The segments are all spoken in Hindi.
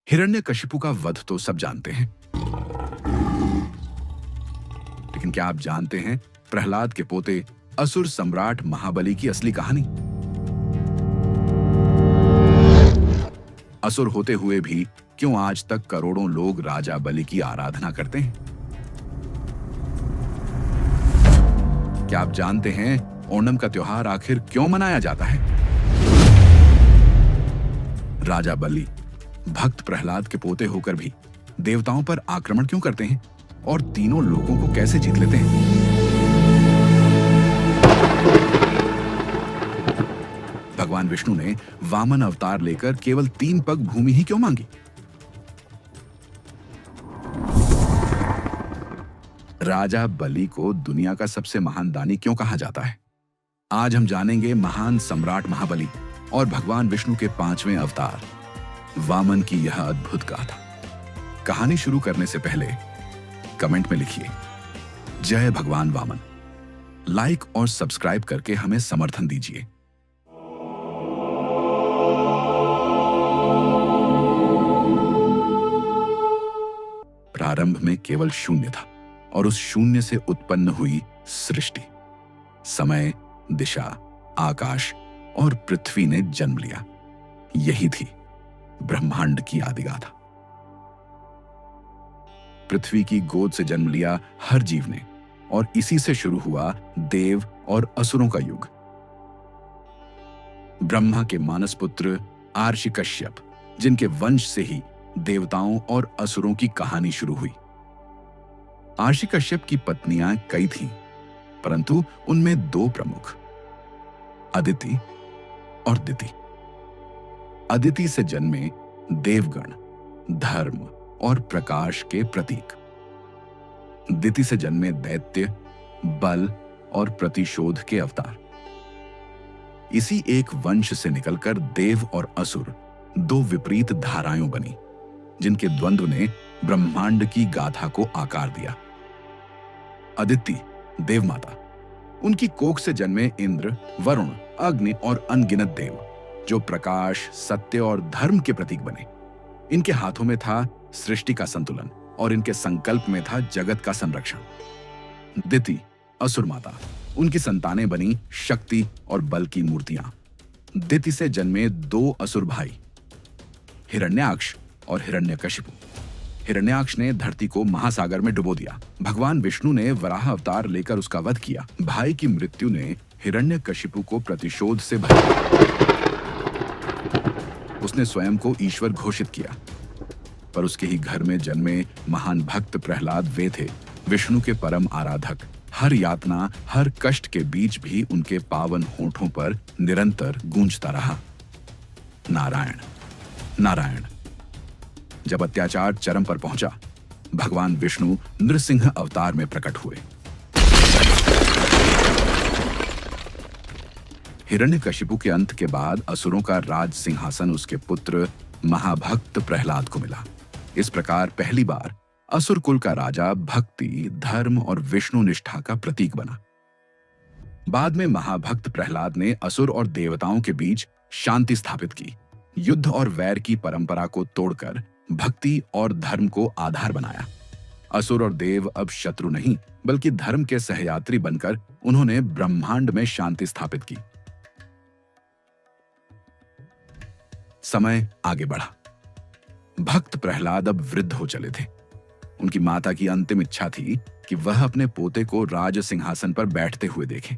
हिरण्यकशिपु का वध तो सब जानते हैं, लेकिन क्या आप जानते हैं प्रहलाद के पोते असुर सम्राट महाबली की असली कहानी? असुर होते हुए भी क्यों आज तक करोड़ों लोग राजा बलि की आराधना करते हैं? क्या आप जानते हैं ओणम का त्योहार आखिर क्यों मनाया जाता है? राजा बलि भक्त प्रहलाद के पोते होकर भी देवताओं पर आक्रमण क्यों करते हैं और तीनों लोगों को कैसे जीत लेते हैं? भगवान विष्णु ने वामन अवतार लेकर केवल 3 पग भूमि ही क्यों मांगी? राजा बलि को दुनिया का सबसे महान दानी क्यों कहा जाता है? आज हम जानेंगे महान सम्राट महाबली और भगवान विष्णु के 5वें अवतार वामन की यह अद्भुत गाथा। कहानी शुरू करने से पहले कमेंट में लिखिए जय भगवान वामन। लाइक और सब्सक्राइब करके हमें समर्थन दीजिए। प्रारंभ में केवल शून्य था और उस शून्य से उत्पन्न हुई सृष्टि। समय, दिशा, आकाश और पृथ्वी ने जन्म लिया। यही थी ब्रह्मांड की आदिगाथा। पृथ्वी की गोद से जन्म लिया हर जीव ने और इसी से शुरू हुआ देव और असुरों का युग। ब्रह्मा के मानस पुत्र आर्षि कश्यप, जिनके वंश से ही देवताओं और असुरों की कहानी शुरू हुई। आर्षि कश्यप की पत्नियां कई थीं, परंतु उनमें 2 प्रमुख, अदिति और दिति। अदिति से जन्मे देवगण धर्म और प्रकाश के प्रतीक। दिति से जन्मे दैत्य बल और प्रतिशोध के अवतार। इसी एक वंश से निकलकर देव और असुर 2 विपरीत धाराएं बनी, जिनके द्वंद्व ने ब्रह्मांड की गाथा को आकार दिया। अदिति देवमाता, उनकी कोख से जन्मे इंद्र, वरुण, अग्नि और अनगिनत देव, जो प्रकाश, सत्य और धर्म के प्रतीक बने। इनके हाथों में था सृष्टि का संतुलन और इनके संकल्प में था जगत का संरक्षण। दिति असुर माता, उनकी संतानें बनी शक्ति और बल की मूर्तियां। दिति से जन्मे 2 असुर भाई, हिरण्याक्ष और हिरण्यकशिपु। हिरण्याक्ष ने धरती को महासागर में डुबो दिया। भगवान विष्णु ने वराह अवतार लेकर उसका वध किया। भाई की मृत्यु ने हिरण्यकशिपु को प्रतिशोध से भरा। उसने स्वयं को ईश्वर घोषित किया, पर उसके ही घर में जन्मे महान भक्त प्रहलाद वे थे विष्णु के परम आराधक। हर यातना, हर कष्ट के बीच भी उनके पावन होठों पर निरंतर गूंजता रहा, नारायण नारायण। जब अत्याचार चरम पर पहुंचा, भगवान विष्णु नृसिंह अवतार में प्रकट हुए। हिरण्यकशिपु के अंत के बाद असुरों का राज सिंहासन उसके पुत्र महाभक्त प्रहलाद को मिला। इस प्रकार पहली बार असुर कुल का राजा भक्ति, धर्म और विष्णु निष्ठा का प्रतीक बना। बाद में महाभक्त प्रहलाद ने असुर और देवताओं के बीच शांति स्थापित की, युद्ध और वैर की परंपरा को तोड़कर भक्ति और धर्म को आधार बनाया। असुर और देव अब शत्रु नहीं, बल्कि धर्म के सहयात्री बनकर उन्होंने ब्रह्मांड में शांति स्थापित की। समय आगे बढ़ा। भक्त प्रहलाद अब वृद्ध हो चले थे। उनकी माता की अंतिम इच्छा थी कि वह अपने पोते को राज सिंहासन पर बैठते हुए देखें।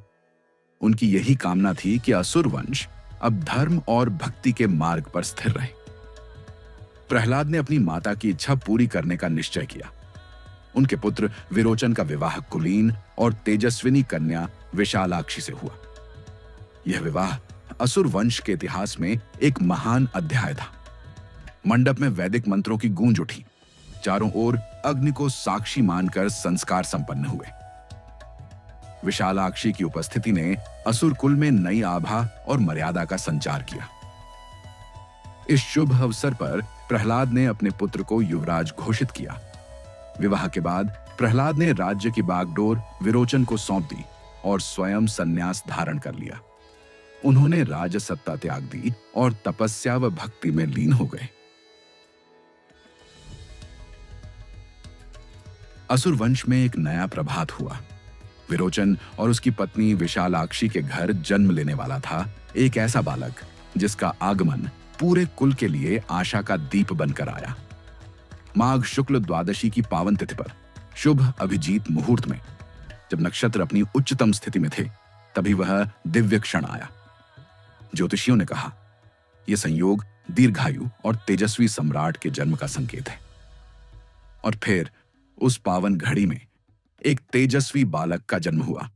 उनकी यही कामना थी कि असुर वंश अब धर्म और भक्ति के मार्ग पर स्थिर रहे। प्रहलाद ने अपनी माता की इच्छा पूरी करने का निश्चय किया। उनके पुत्र विरोचन का विवाह कुलीन और तेजस्विनी कन्या विशालाक्षी से हुआ। यह विवाह असुर वंश के इतिहास में एक महान अध्याय था। मंडप में वैदिक मंत्रों की गूंज उठी। चारों ओर अग्नि को साक्षी मानकर संस्कार संपन्न हुए। विशालाक्षी की उपस्थिति ने असुर कुल में नई आभा और मर्यादा का संचार किया। इस शुभ अवसर पर प्रहलाद ने अपने पुत्र को युवराज घोषित किया। विवाह के बाद प्रहलाद ने राज्य की बागडोर विरोचन को सौंप दी और स्वयं संन्यास धारण कर लिया। उन्होंने राजसत्ता त्याग दी और तपस्या व भक्ति में लीन हो गए। असुर वंश में एक नया प्रभात हुआ। विरोचन और उसकी पत्नी विशालाक्षी के घर जन्म लेने वाला था एक ऐसा बालक जिसका आगमन पूरे कुल के लिए आशा का दीप बनकर आया। माघ शुक्ल द्वादशी की पावन तिथि पर शुभ अभिजीत मुहूर्त में जब नक्षत्र अपनी उच्चतम स्थिति में थे, तभी वह दिव्य क्षण आया। ज्योतिषियों ने कहा, यह संयोग दीर्घायु और तेजस्वी सम्राट के जन्म का संकेत है। और फिर उस पावन घड़ी में एक तेजस्वी बालक का जन्म हुआ।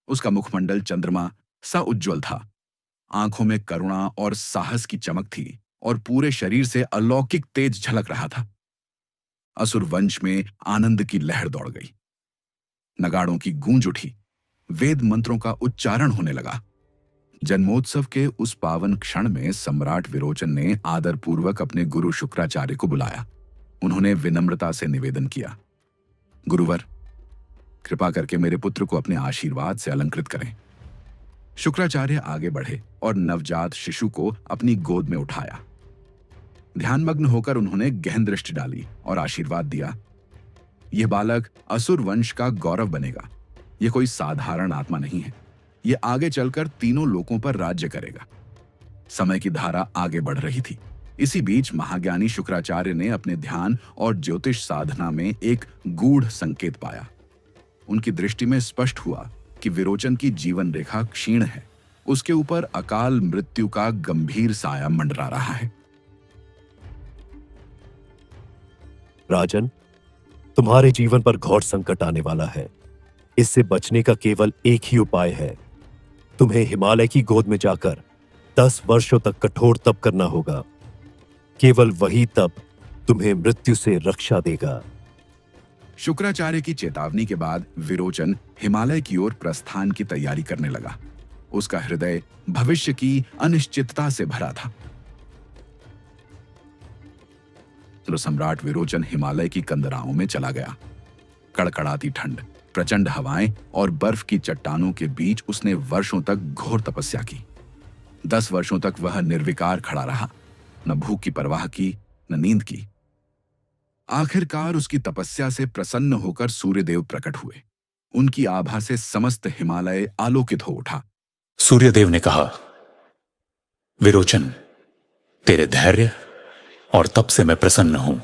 उसका मुखमंडल चंद्रमा सा उज्ज्वल था, आंखों में करुणा और साहस की चमक थी और पूरे शरीर से अलौकिक तेज झलक रहा था। असुर वंश में आनंद की लहर दौड़ गई, नगाड़ों की गूंज उठी, वेद मंत्रों का उच्चारण होने लगा। जन्मोत्सव के उस पावन क्षण में सम्राट विरोचन ने आदरपूर्वक अपने गुरु शुक्राचार्य को बुलाया। उन्होंने विनम्रता से निवेदन किया, गुरुवर, कृपा करके मेरे पुत्र को अपने आशीर्वाद से अलंकृत करें। शुक्राचार्य आगे बढ़े और नवजात शिशु को अपनी गोद में उठाया। ध्यानमग्न होकर उन्होंने गहन दृष्टि डाली और आशीर्वाद दिया, यह बालक असुर वंश का गौरव बनेगा। यह कोई साधारण आत्मा नहीं है, यह आगे चलकर तीनों लोकों पर राज्य करेगा। समय की धारा आगे बढ़ रही थी। इसी बीच महाज्ञानी शुक्राचार्य ने अपने ध्यान और ज्योतिष साधना में एक गूढ़ संकेत पाया। उनकी दृष्टि में स्पष्ट हुआ कि विरोचन की जीवन रेखा क्षीण है, उसके ऊपर अकाल मृत्यु का गंभीर साया मंडरा रहा है। राजन, तुम्हारे जीवन पर घोर संकट आने वाला है। इससे बचने का केवल एक ही उपाय है। तुम्हें हिमालय की गोद में जाकर 10 वर्षों तक कठोर तप करना होगा। केवल वही तप तुम्हें मृत्यु से रक्षा देगा। शुक्राचार्य की चेतावनी के बाद विरोचन हिमालय की ओर प्रस्थान की तैयारी करने लगा। उसका हृदय भविष्य की अनिश्चितता से भरा था। तो सम्राट विरोचन हिमालय की कंदराओं में चला गया। कड़कड़ाती ठंड, प्रचंड हवाएं और बर्फ की चट्टानों के बीच उसने वर्षों तक घोर तपस्या की। 10 वर्षों तक वह निर्विकार खड़ा रहा, न भूख की परवाह की, न नींद की। आखिरकार उसकी तपस्या से प्रसन्न होकर सूर्यदेव प्रकट हुए। उनकी आभा से समस्त हिमालय आलोकित हो उठा। सूर्यदेव ने कहा, विरोचन, तेरे धैर्य और तप से मैं प्रसन्न हूं।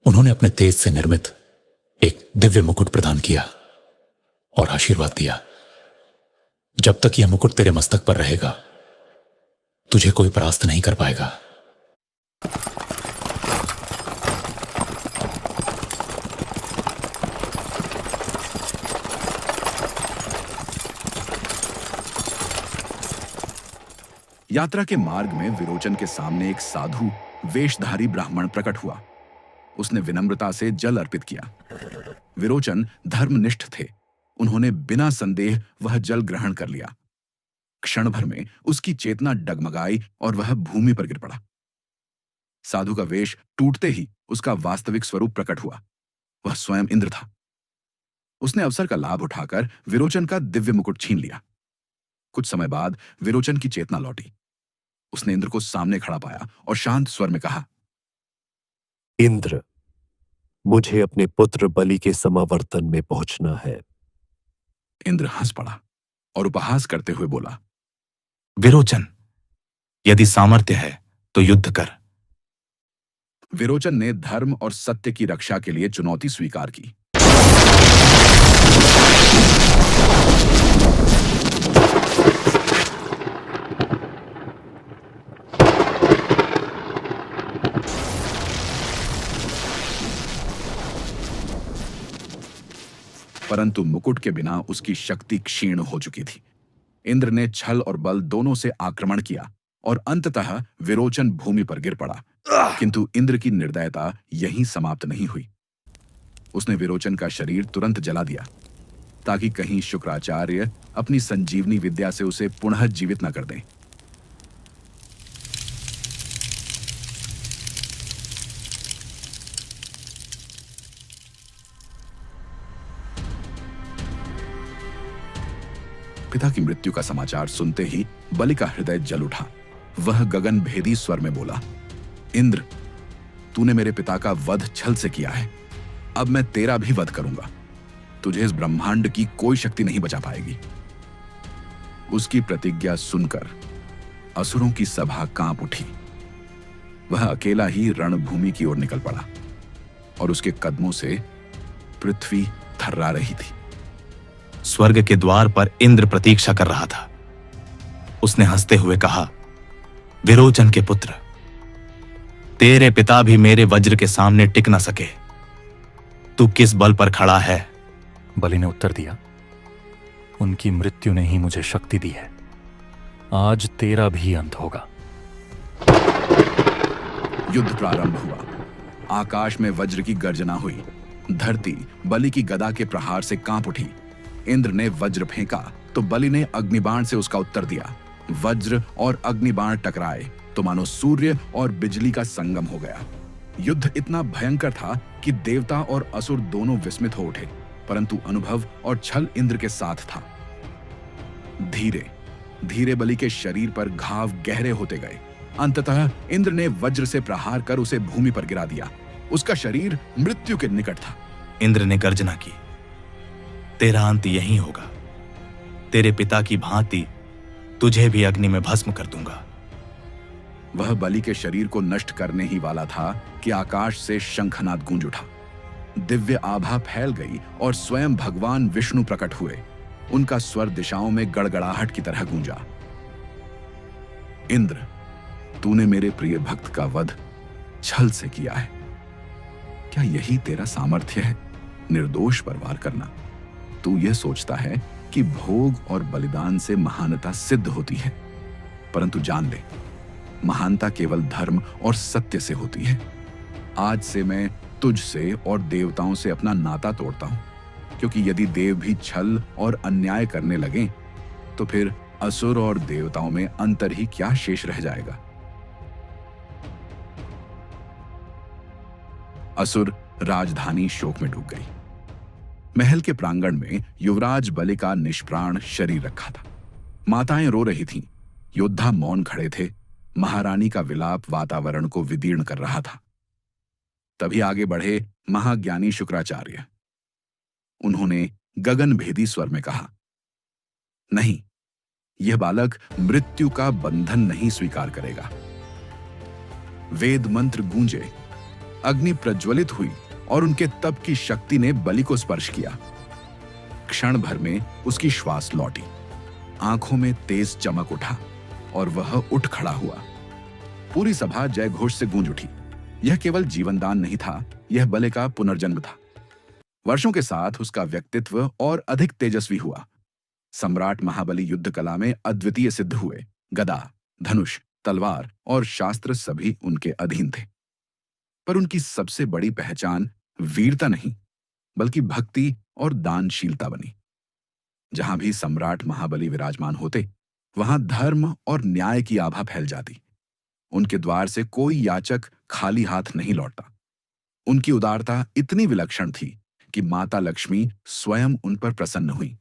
उन्होंने अपने तेज से निर्मित एक दिव्य मुकुट प्रदान किया और आशीर्वाद दिया, जब तक यह मुकुट तेरे मस्तक पर रहेगा, तुझे कोई परास्त नहीं कर पाएगा। यात्रा के मार्ग में विरोचन के सामने एक साधु वेशधारी ब्राह्मण प्रकट हुआ। उसने विनम्रता से जल अर्पित किया। विरोचन धर्मनिष्ठ थे। उन्होंने बिना संदेह वह जल ग्रहण कर लिया। क्षण भर में उसकी चेतना डगमगाई और वह भूमि पर गिर पड़ा। साधु का वेश टूटते ही उसका वास्तविक स्वरूप प्रकट हुआ। वह स्वयं इंद्र था। उसने अवसर का लाभ उठाकर विरोचन का दिव्य मुकुट छीन लिया। कुछ समय बाद विरोचन की चेतना लौटी। उसने इंद्र को सामने खड़ा पाया और शांत स्वर में कहा, इंद्र, मुझे अपने पुत्र बलि के समावर्तन में पहुंचना है। इंद्र हंस पड़ा और उपहास करते हुए बोला, विरोचन, यदि सामर्थ्य है तो युद्ध कर। विरोचन ने धर्म और सत्य की रक्षा के लिए चुनौती स्वीकार की। परंतु मुकुट के बिना उसकी शक्ति क्षीण हो चुकी थी। इंद्र ने छल और बल दोनों से आक्रमण किया और अंततः विरोचन भूमि पर गिर पड़ा। किंतु इंद्र की निर्दयता यहीं समाप्त नहीं हुई। उसने विरोचन का शरीर तुरंत जला दिया, ताकि कहीं शुक्राचार्य अपनी संजीवनी विद्या से उसे पुनः जीवित न कर दें। पिता की मृत्यु का समाचार सुनते ही बलि का हृदय जल उठा। वह गगन भेदी स्वर में बोला, इंद्र, तूने मेरे पिता का वध छल से किया है। अब मैं तेरा भी वध करूंगा। तुझे इस ब्रह्मांड की कोई शक्ति नहीं बचा पाएगी। उसकी प्रतिज्ञा सुनकर असुरों की सभा कांप उठी। वह अकेला ही रणभूमि की ओर निकल पड़ा और उसके कदमों से पृथ्वी थर्रा रही थी। स्वर्ग के द्वार पर इंद्र प्रतीक्षा कर रहा था। उसने हंसते हुए कहा, विरोचन के पुत्र, तेरे पिता भी मेरे वज्र के सामने टिक न सके। तू किस बल पर खड़ा है? बलि ने उत्तर दिया, उनकी मृत्यु ने ही मुझे शक्ति दी है। आज तेरा भी अंत होगा। युद्ध प्रारंभ हुआ। आकाश में वज्र की गर्जना हुई। धरती बलि की गदा के प्रहार से कांप उठी। इंद्र ने वज्र फेंका तो बलि ने अग्निबाण से उसका उत्तर दिया। वज्र और अग्निबाण टकराए तो मानो सूर्य और बिजली का संगम हो गया। युद्ध इतना भयंकर था कि देवता और असुर दोनों विस्मित हो उठे, परंतु अनुभव और छल इंद्र के साथ था। धीरे धीरे बलि के शरीर पर घाव गहरे होते गए। अंततः इंद्र ने वज्र से प्रहार कर उसे भूमि पर गिरा दिया। उसका शरीर मृत्यु के निकट था। इंद्र ने गर्जना की, तेरा अंत यहीं होगा। तेरे पिता की भांति तुझे भी अग्नि में भस्म कर दूंगा। वह बलि के शरीर को नष्ट करने ही वाला था कि आकाश से शंखनाद गूंज उठा। दिव्य आभा फैल गई और स्वयं भगवान विष्णु प्रकट हुए। उनका स्वर दिशाओं में गड़गड़ाहट की तरह गूंजा। इंद्र, तूने मेरे प्रिय भक्त का वध छल से किया है। क्या यही तेरा सामर्थ्य है, निर्दोष पर वार करना? तू यह सोचता है कि भोग और बलिदान से महानता सिद्ध होती है, परंतु जान ले, महानता केवल धर्म और सत्य से होती है। आज से मैं तुझसे और देवताओं से अपना नाता तोड़ता हूं, क्योंकि यदि देव भी छल और अन्याय करने लगें तो फिर असुर और देवताओं में अंतर ही क्या शेष रह जाएगा। असुर राजधानी शोक में डूब गई। महल के प्रांगण में युवराज बलि का निष्प्राण शरीर रखा था। माताएं रो रही थीं, योद्धा मौन खड़े थे। महारानी का विलाप वातावरण को विदीर्ण कर रहा था। तभी आगे बढ़े महाज्ञानी शुक्राचार्य। उन्होंने गगनभेदी स्वर में कहा, नहीं, यह बालक मृत्यु का बंधन नहीं स्वीकार करेगा। वेद मंत्र गूंजे, अग्नि प्रज्वलित हुई और उनके तप की शक्ति ने बलि को स्पर्श किया। क्षण भर में उसकी श्वास लौटी, आंखों में तेज चमक उठा और वह उठ खड़ा हुआ। पूरी सभा जय घोष से गूंज उठी। यह केवल जीवनदान नहीं था, यह बलि का पुनर्जन्म था। वर्षों के साथ उसका व्यक्तित्व और अधिक तेजस्वी हुआ। सम्राट महाबली युद्ध कला में अद्वितीय सिद्ध हुए। गदा, धनुष, तलवार और शास्त्र सभी उनके अधीन थे। पर उनकी सबसे बड़ी पहचान वीरता नहीं, बल्कि भक्ति और दानशीलता बनी। जहां भी सम्राट महाबली विराजमान होते, वहां धर्म और न्याय की आभा फैल जाती। उनके द्वार से कोई याचक खाली हाथ नहीं लौटता। उनकी उदारता इतनी विलक्षण थी कि माता लक्ष्मी स्वयं उन पर प्रसन्न हुई।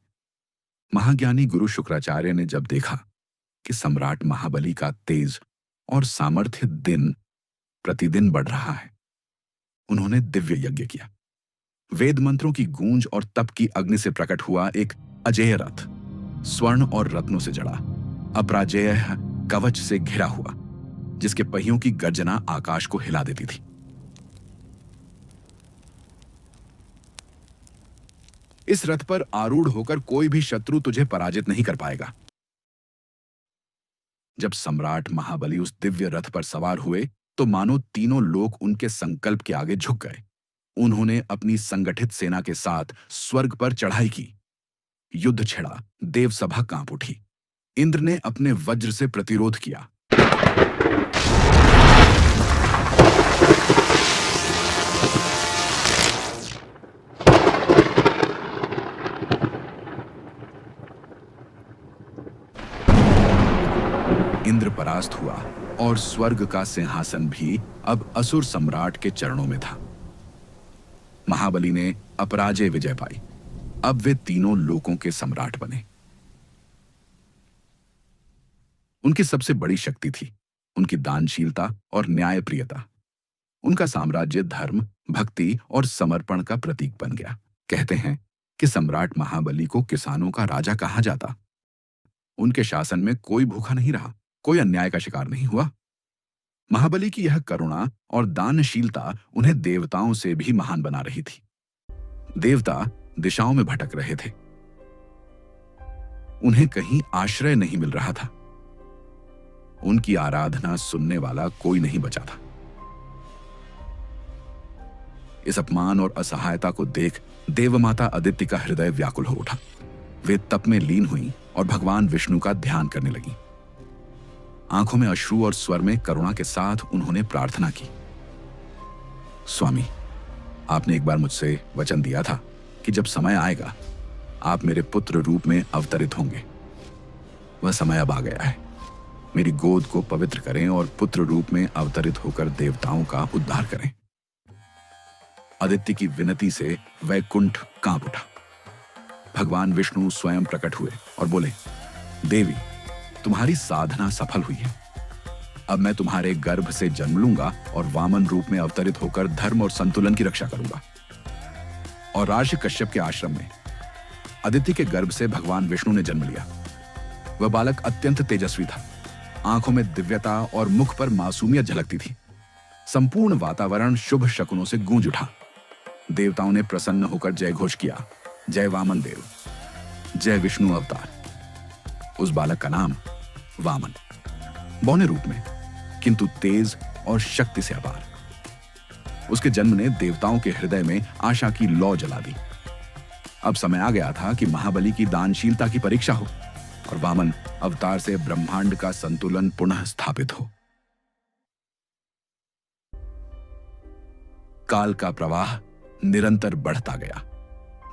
महाज्ञानी गुरु शुक्राचार्य ने जब देखा कि सम्राट महाबली का तेज और सामर्थ्य दिन प्रतिदिन बढ़ रहा है, उन्होंने दिव्य यज्ञ किया। वेद मंत्रों की गूंज और तप की अग्नि से प्रकट हुआ एक अजेय रथ, स्वर्ण और रत्नों से जड़ा, अपराजेय कवच से घिरा हुआ, जिसके पहियों की गर्जना आकाश को हिला देती थी। इस रथ पर आरूढ़ होकर कोई भी शत्रु तुझे पराजित नहीं कर पाएगा। जब सम्राट महाबली उस दिव्य रथ पर सवार हुए तो मानो तीनों लोक उनके संकल्प के आगे झुक गए। उन्होंने अपनी संगठित सेना के साथ स्वर्ग पर चढ़ाई की। युद्ध छिड़ा, देवसभा कांप उठी। इंद्र ने अपने वज्र से प्रतिरोध किया। इंद्र परास्त हुआ और स्वर्ग का सिंहासन भी अब असुर सम्राट के चरणों में था। महाबली ने अपराजय विजय पाई। अब वे तीनों लोकों के सम्राट बने। उनकी सबसे बड़ी शक्ति थी उनकी दानशीलता और न्यायप्रियता। उनका साम्राज्य धर्म, भक्ति और समर्पण का प्रतीक बन गया। कहते हैं कि सम्राट महाबली को किसानों का राजा कहा जाता। उनके शासन में कोई भूखा नहीं रहा, कोई अन्याय का शिकार नहीं हुआ। महाबली की यह करुणा और दानशीलता उन्हें देवताओं से भी महान बना रही थी। देवता दिशाओं में भटक रहे थे, उन्हें कहीं आश्रय नहीं मिल रहा था। उनकी आराधना सुनने वाला कोई नहीं बचा था। इस अपमान और असहायता को देख देवमाता अदिति का हृदय व्याकुल हो उठा। वे तप में लीन हुई और भगवान विष्णु का ध्यान करने लगी। आंखों में अश्रु और स्वर में करुणा के साथ उन्होंने प्रार्थना की, स्वामी, आपने एक बार मुझसे वचन दिया था कि जब समय आएगा आप मेरे पुत्र रूप में अवतरित होंगे। वह समय अब आ गया है। मेरी गोद को पवित्र करें और पुत्र रूप में अवतरित होकर देवताओं का उद्धार करें। आदित्य की विनती से वैकुंठ कांप उठा। भगवान विष्णु स्वयं प्रकट हुए और बोले, देवी, तुम्हारी साधना सफल हुई है। अब मैं तुम्हारे गर्भ से जन्म लूंगा और वामन रूप में अवतरित होकर धर्म और संतुलन की रक्षा करूंगा। और ऋषि कश्यप के आश्रम में आदित्य के गर्भ से भगवान विष्णु ने जन्म लिया। वह बालक अत्यंत तेजस्वी था। आंखों में दिव्यता और मुख पर मासूमियत झलकती थी। संपूर्ण वातावरण शुभ शकुनों से गूंज उठा। देवताओं ने प्रसन्न होकर जय घोष किया, जय वामन देव, जय विष्णु अवतार। उस बालक का नाम वामन, बौने रूप में किंतु तेज और शक्ति से अपार। उसके जन्म ने देवताओं के हृदय में आशा की लौ जला दी। अब समय आ गया था कि महाबली की दानशीलता की परीक्षा हो और वामन अवतार से ब्रह्मांड का संतुलन पुनः स्थापित हो। काल का प्रवाह निरंतर बढ़ता गया।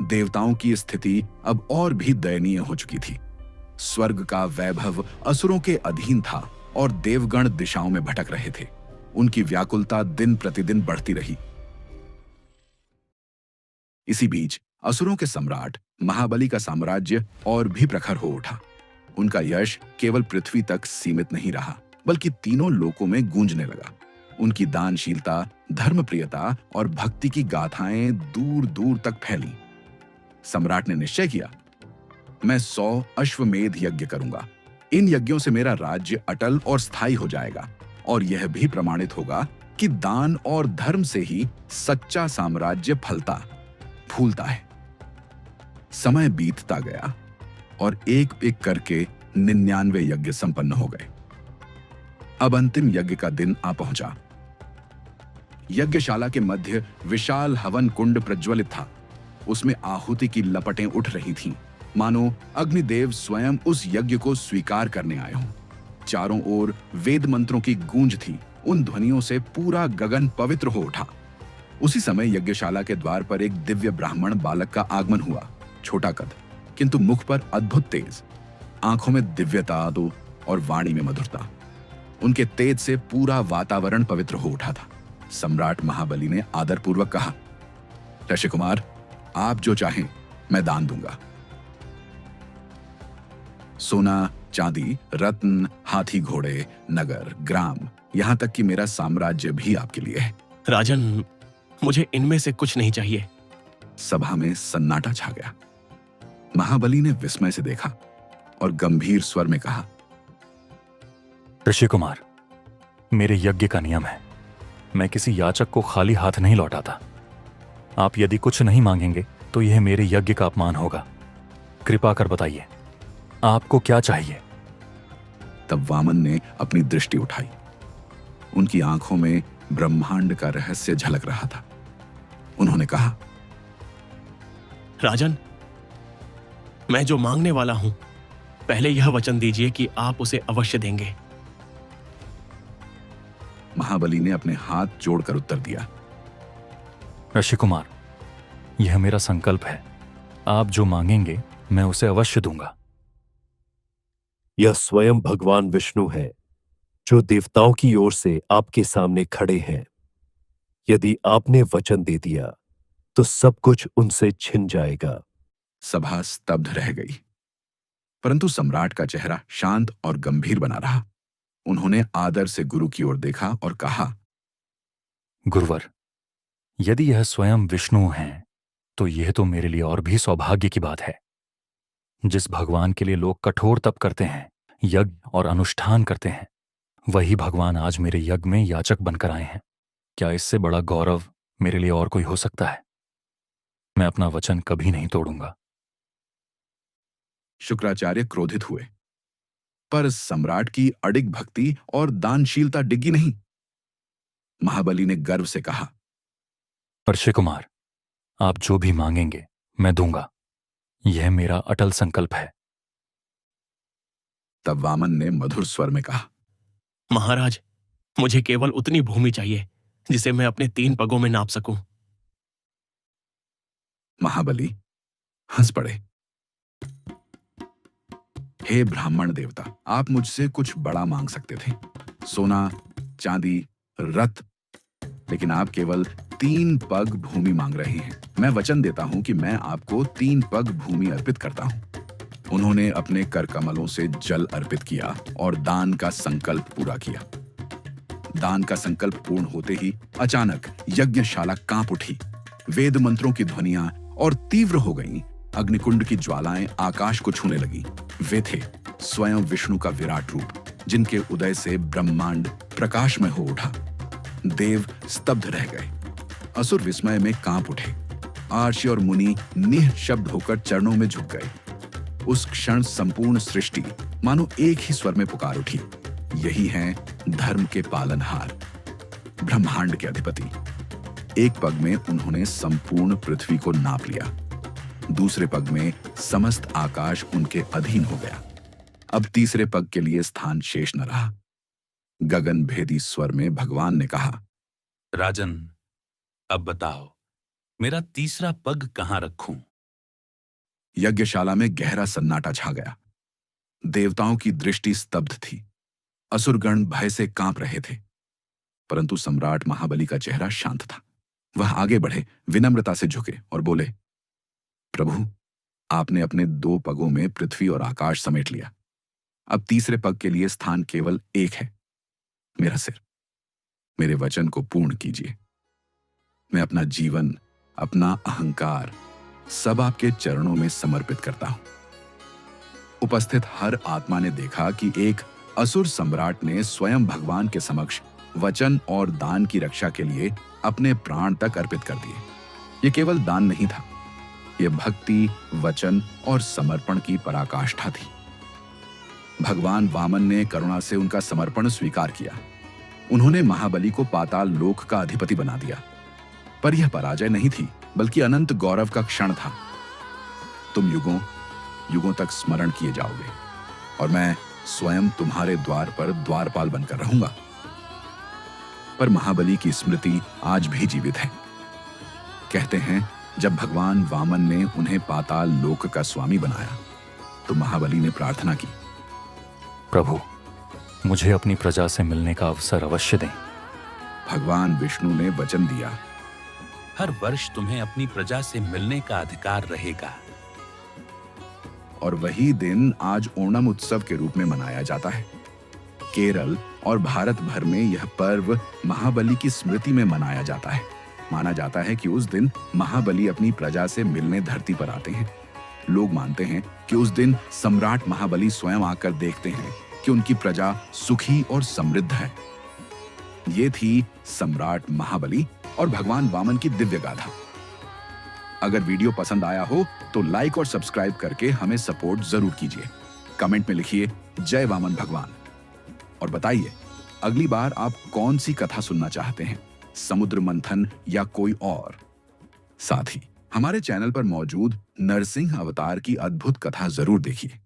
देवताओं की स्थिति अब और भी दयनीय हो चुकी थी। स्वर्ग का वैभव असुरों के अधीन था और देवगण दिशाओं में भटक रहे थे। उनकी व्याकुलता दिन प्रतिदिन बढ़ती रही। इसी बीच असुरों के सम्राट महाबली का साम्राज्य और भी प्रखर हो उठा। उनका यश केवल पृथ्वी तक सीमित नहीं रहा, बल्कि तीनों लोकों में गूंजने लगा। उनकी दानशीलता, धर्मप्रियता और भक्ति की गाथाएं दूर दूर तक फैली। सम्राट ने निश्चय किया, मैं 100 अश्वमेध यज्ञ करूंगा। इन यज्ञों से मेरा राज्य अटल और स्थायी हो जाएगा और यह भी प्रमाणित होगा कि दान और धर्म से ही सच्चा साम्राज्य फलता फूलता है। समय बीतता गया और एक एक करके 99 यज्ञ संपन्न हो गए। अब अंतिम यज्ञ का दिन आ पहुंचा। यज्ञशाला के मध्य विशाल हवन कुंड प्रज्वलित था। उसमें आहुति की लपटें उठ रही थीं, मानो अग्निदेव स्वयं उस यज्ञ को स्वीकार करने आए हों। चारों ओर वेद मंत्रों की गूंज थी। उन ध्वनियों से पूरा गगन पवित्र हो उठा। उसी समय यज्ञशाला के द्वार पर एक दिव्य ब्राह्मण बालक का आगमन हुआ। छोटा कद, किंतु मुख पर अद्भुत तेज, आंखों में दिव्यता और वाणी में मधुरता। उनके तेज से पूरा वातावरण पवित्र हो उठा था। सम्राट महाबली ने आदरपूर्वक कहा, ऋषि कुमार, आप जो चाहें मैं दान दूंगा। सोना, चांदी, रत्न, हाथी घोड़े, नगर, ग्राम, यहां तक कि मेरा साम्राज्य भी आपके लिए है। राजन, मुझे इनमें से कुछ नहीं चाहिए। सभा में सन्नाटा छा गया। महाबली ने विस्मय से देखा और गंभीर स्वर में कहा, ऋषि कुमार, मेरे यज्ञ का नियम है, मैं किसी याचक को खाली हाथ नहीं लौटाता। आप यदि कुछ नहीं मांगेंगे तो यह मेरे यज्ञ का अपमान होगा। कृपा कर बताइए, आपको क्या चाहिए? तब वामन ने अपनी दृष्टि उठाई। उनकी आंखों में ब्रह्मांड का रहस्य झलक रहा था। उन्होंने कहा, राजन, मैं जो मांगने वाला हूं, पहले यह वचन दीजिए कि आप उसे अवश्य देंगे। महाबली ने अपने हाथ जोड़कर उत्तर दिया, ऋषि कुमार, यह मेरा संकल्प है। आप जो मांगेंगे मैं उसे अवश्य दूंगा। यह स्वयं भगवान विष्णु है जो देवताओं की ओर से आपके सामने खड़े हैं। यदि आपने वचन दे दिया तो सब कुछ उनसे छिन जाएगा। सभा स्तब्ध रह गई, परंतु सम्राट का चेहरा शांत और गंभीर बना रहा। उन्होंने आदर से गुरु की ओर देखा और कहा, गुरुवर, यदि यह स्वयं विष्णु हैं, तो यह तो मेरे लिए और भी सौभाग्य की बात है। जिस भगवान के लिए लोग कठोर तप करते हैं, यज्ञ और अनुष्ठान करते हैं, वही भगवान आज मेरे यज्ञ में याचक बनकर आए हैं। क्या इससे बड़ा गौरव मेरे लिए और कोई हो सकता है? मैं अपना वचन कभी नहीं तोड़ूंगा। शुक्राचार्य क्रोधित हुए, पर सम्राट की अडिग भक्ति और दानशीलता डिग्गी नहीं। महाबली ने गर्व से कहा, परशे कुमार, आप जो भी मांगेंगे मैं दूंगा। यह मेरा अटल संकल्प है। तब वामन ने मधुर स्वर में कहा, महाराज, मुझे केवल उतनी भूमि चाहिए जिसे मैं अपने 3 पगों में नाप सकूं। महाबली हंस पड़े। हे ब्राह्मण देवता, आप मुझसे कुछ बड़ा मांग सकते थे, सोना, चांदी, रथ, लेकिन आप केवल 3 पग भूमि मांग रहे हैं। मैं वचन देता हूं कि मैं आपको 3 पग भूमि अर्पित करता हूं। उन्होंने अपने कर कमलों से जल अर्पित किया और दान का संकल्प पूरा किया। दान का संकल्प पूर्ण होते ही अचानक यज्ञशाला कांप उठी। वेद मंत्रों की ध्वनियां और तीव्र हो गईं। अग्निकुंड की ज्वालाएं आकाश को छूने लगी। वे थे स्वयं विष्णु का विराट रूप, जिनके उदय से ब्रह्मांड प्रकाशमय हो उठा। देव स्तब्ध रह गए, असुर विस्मय में कांप उठे। आर्षि और मुनि निःशब्द होकर चरणों में झुक गए। उस क्षण संपूर्ण सृष्टि मानो एक ही स्वर में पुकार उठी, यही हैं धर्म के पालनहार, ब्रह्मांड के अधिपति। एक पग में उन्होंने संपूर्ण पृथ्वी को नाप लिया, दूसरे पग में समस्त आकाश उनके अधीन हो गया। अब तीसरे पग के लिए स्थान शेष न रहा। गगन भेदी स्वर में भगवान ने कहा, राजन, अब बताओ मेरा तीसरा पग कहां रखूं? यज्ञशाला में गहरा सन्नाटा छा गया। देवताओं की दृष्टि स्तब्ध थी। असुरगण भय से कांप रहे थे, परंतु सम्राट महाबली का चेहरा शांत था। वह आगे बढ़े, विनम्रता से झुके और बोले, प्रभु, आपने अपने 2 पगों में पृथ्वी और आकाश समेट लिया। अब तीसरे पग के लिए स्थान केवल एक है, मेरा सिर। मेरे वचन को पूर्ण कीजिए। मैं अपना जीवन, अपना अहंकार सब आपके चरणों में समर्पित करता हूं। उपस्थित हर आत्मा ने देखा कि एक असुर सम्राट ने स्वयं भगवान के समक्ष वचन और दान की रक्षा के लिए अपने प्राण तक अर्पित कर दिए। यह केवल दान नहीं था, यह भक्ति, वचन और समर्पण की पराकाष्ठा थी। भगवान वामन ने करुणा से उनका समर्पण स्वीकार किया। उन्होंने महाबली को पाताल लोक का अधिपति बना दिया। पर यह पराजय नहीं थी, बल्कि अनंत गौरव का क्षण था। तुम युगों युगों तक स्मरण किए जाओगे और मैं स्वयं तुम्हारे द्वार पर द्वारपाल बनकर रहूंगा। पर महाबली की स्मृति आज भी जीवित है। कहते हैं, जब भगवान वामन ने उन्हें पाताल लोक का स्वामी बनाया, तो महाबली ने प्रार्थना की, प्रभु, मुझे अपनी प्रजा से मिलने का अवसर अवश्य दें। भगवान विष्णु ने वचन दिया, हर वर्ष तुम्हें अपनी प्रजा से मिलने का अधिकार रहेगा। और वही दिन आज ओणम उत्सव के रूप में मनाया जाता है। केरल और भारत भर में यह पर्व महाबली की स्मृति में मनाया जाता है। माना जाता है कि उस दिन महाबली अपनी प्रजा से मिलने धरती पर आते हैं। लोग मानते हैं कि उस दिन सम्राट महाबली स्वयं आकर देखते हैं कि उनकी प्रजा सुखी और समृद्ध है। ये थी सम्राट महाबली और भगवान वामन की दिव्य गाथा। अगर वीडियो पसंद आया हो तो लाइक और सब्सक्राइब करके हमें सपोर्ट जरूर कीजिए। कमेंट में लिखिए जय वामन भगवान और बताइए अगली बार आप कौन सी कथा सुनना चाहते हैं, समुद्र मंथन या कोई और। साथ ही हमारे चैनल पर मौजूद नरसिंह अवतार की अद्भुत कथा जरूर देखिए।